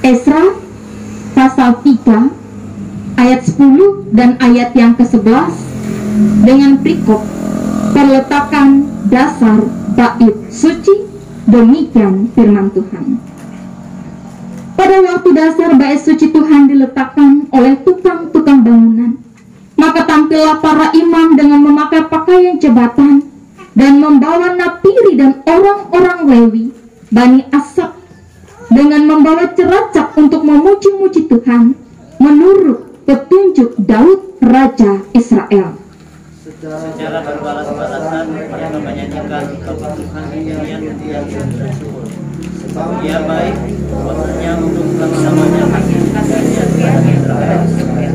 Esra pasal 3 ayat 10 dan ayat yang ke-11 dengan perikop perletakan dasar bait suci. Demikian firman Tuhan. Pada waktu dasar bait suci Tuhan diletakkan oleh tukang-tukang bangunan, maka tampillah para imam dengan memakai pakaian jabatan dan membawa napiri dan orang-orang Lewi, Bani Asaf, dengan membawa ceracap untuk memuji-muji Tuhan menurut petunjuk Daud Raja Israel. Secara berbalas-balasan mereka menyanyikan kepada Tuhan yang bersyukur. Sebab Dia baik, kuasanya untuk selama-lamanya, kasih setianya kepada Israel.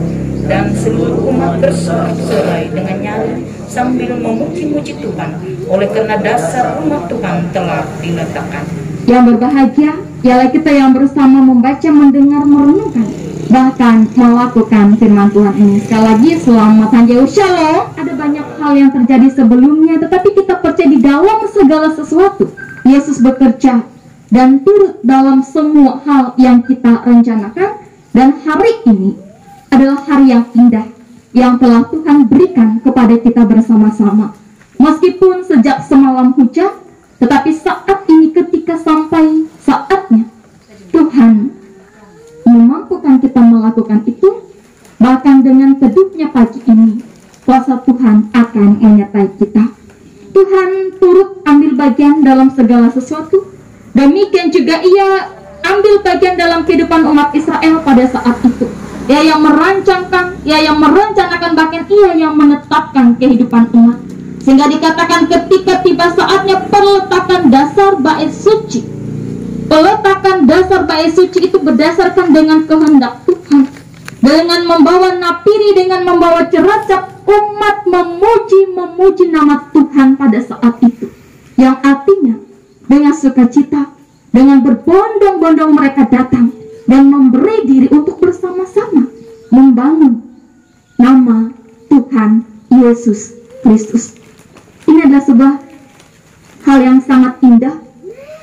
Dan seluruh umat bersorak-sorai dengan nyanyi sambil memuji-muji Tuhan, oleh karena dasar rumah Tuhan telah diletakkan. Yang berbahagia ialah kita yang bersama membaca, mendengar, merenungkan, bahkan melakukan firman Tuhan ini. Sekali lagi selamat Hanjau Shalom. Ada banyak hal yang terjadi sebelumnya, tetapi kita percaya di dalam segala sesuatu Yesus bekerja dan turut dalam semua hal yang kita rencanakan. Dan hari ini adalah hari yang indah yang telah Tuhan berikan kepada kita bersama-sama. Meskipun sejak semalam hujan, tetapi saat ini ketika sampai saatnya Tuhan memampukan kita melakukan itu, bahkan dengan teduhnya pagi ini, kuasa Tuhan akan menyertai kita. Tuhan turut ambil bagian dalam segala sesuatu. Demikian juga Ia ambil bagian dalam kehidupan umat Israel pada saat itu. Ia yang merancangkan, Ia yang merencanakan, bahkan Ia yang menetapkan kehidupan umat. Sehingga dikatakan ketika tiba saatnya peletakan dasar bait suci. Peletakan dasar bait suci itu berdasarkan dengan kehendak Tuhan. Dengan membawa napiri, dengan membawa ceracap, umat memuji nama Tuhan pada saat itu. Yang artinya dengan sukacita, dengan berbondong-bondong mereka datang dan memberi diri untuk bersama-sama membangun nama Tuhan Yesus Kristus. Ini adalah sebuah hal yang sangat indah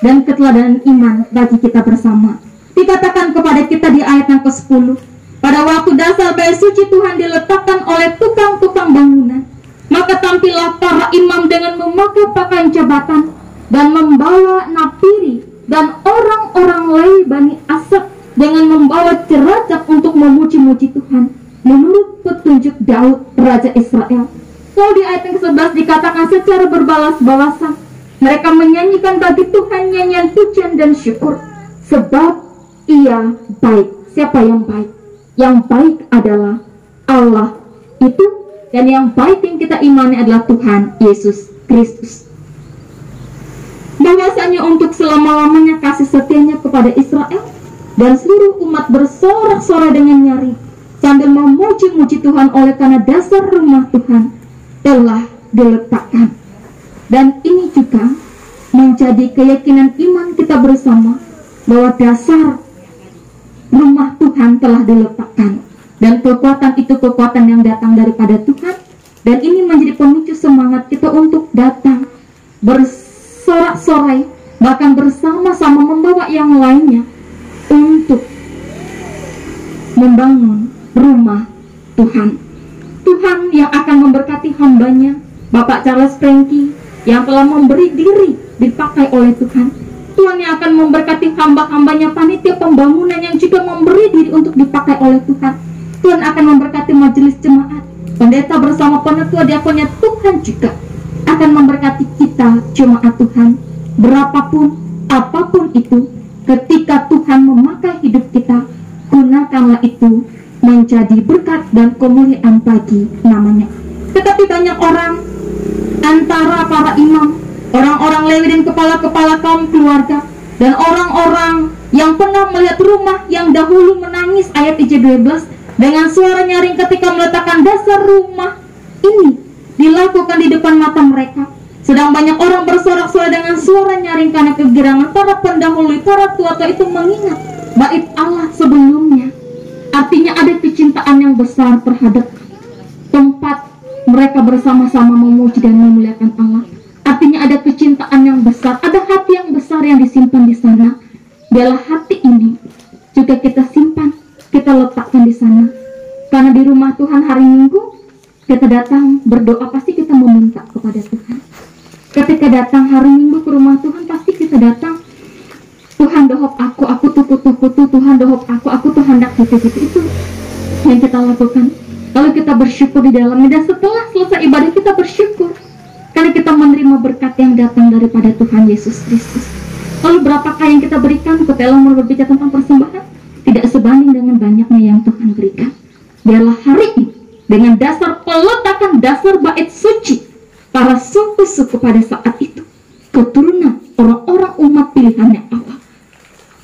dan keteladanan iman bagi kita bersama. Dikatakan kepada kita di ayat yang ke-10, pada waktu dasar bait suci Tuhan diletakkan oleh tukang-tukang bangunan, maka tampillah para imam dengan memakai pakaian jabatan dan membawa napiri dan orang-orang Lewi Bani Asaf dengan membawa ceracap untuk memuji-muji Tuhan menurut petunjuk Daud Raja Israel. Lalu di ayat yang ke-11 dikatakan secara berbalas-balasan mereka menyanyikan bagi Tuhan nyanyian pujian dan syukur, sebab Ia baik. Siapa yang baik? Yang baik adalah Allah itu, dan yang baik yang kita imani adalah Tuhan Yesus Kristus. Bahwasanya untuk selama-lamanya kasih setianya kepada Israel, dan seluruh umat bersorak-sorai dengan nyaring sambil memuji-muji Tuhan oleh karena dasar rumah Tuhan telah diletakkan. Dan ini juga menjadi keyakinan iman kita bersama bahwa dasar rumah Tuhan telah diletakkan, dan kekuatan itu kekuatan yang datang daripada Tuhan. Dan ini menjadi pemicu semangat kita untuk datang bersorak-sorai, bahkan bersama-sama membawa yang lainnya untuk membangun rumah Tuhan. Tuhan yang akan memberkati hambanya, Bapak Charles Franky, yang telah memberi diri dipakai oleh Tuhan. Tuhan yang akan memberkati hamba-hambanya, panitia pembangunan yang juga memberi diri untuk dipakai oleh Tuhan. Tuhan akan memberkati majelis jemaat, pendeta bersama penetua diakonnya. Tuhan juga akan memberkati kita jemaat Tuhan. Berapapun, apapun itu, ketika Tuhan memakai hidup kita, gunakanlah itu menjadi berkat dan kemuliaan bagi namanya. Tetapi banyak orang antara para imam, orang-orang Lewi dan kepala-kepala kaum keluarga, dan orang-orang yang pernah melihat rumah yang dahulu menangis, ayat 12, dengan suara nyaring ketika meletakkan dasar rumah ini dilakukan di depan mata mereka. Sedang banyak orang bersorak-sorai dengan suara nyaring karena kegirangan para pendahulu, para tua-tua itu mengingat bait Allah sebelumnya. Artinya ada kecintaan yang besar terhadap tempat mereka bersama-sama memuji dan memuliakan Allah. Artinya ada kecintaan yang besar, ada hati yang besar yang disimpan di sana. Biarlah hati ini juga tempatkan di sana. Karena di rumah Tuhan hari Minggu, kita datang berdoa pasti kita meminta kepada Tuhan. Ketika datang hari Minggu ke rumah Tuhan, pasti kita datang, Tuhan dohop aku tuh, Tuhan dohop aku tuh hendak gitu-gitu. Itu yang kita lakukan. Lalu kita bersyukur di dalamnya, dan setelah selesai ibadah kita bersyukur karena kita menerima berkat yang datang daripada Tuhan Yesus Kristus. Lalu berapakah yang kita berikan? Ketika mau berbicara tentang persembahan, tidak sebanding dengan banyaknya yang Tuhan berikan. Biarlah hari ini dengan dasar peletakan dasar bait suci para suku-suku pada saat itu, keturunan orang-orang umat pilihannya Allah,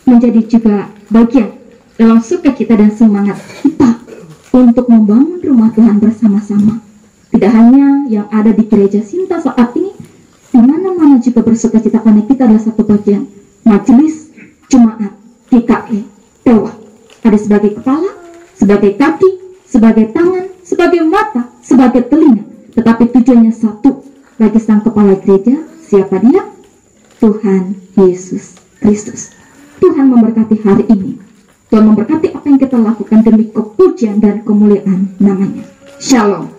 menjadi juga bagian dalam sukacita dan semangat kita untuk membangun rumah Tuhan bersama-sama. Tidak hanya yang ada di gereja Sinta saat ini, di mana-mana juga bersukacita karena kita adalah satu bagian majelis jemaat GKI Dewa. Ada sebagai kepala, sebagai kaki, sebagai tangan, sebagai mata, sebagai telinga, tetapi tujuannya satu bagi sang kepala gereja. Siapa dia? Tuhan Yesus Kristus. Tuhan memberkati hari ini. Tuhan memberkati apa yang kita lakukan demi kepujian dan kemuliaan namanya. Shalom.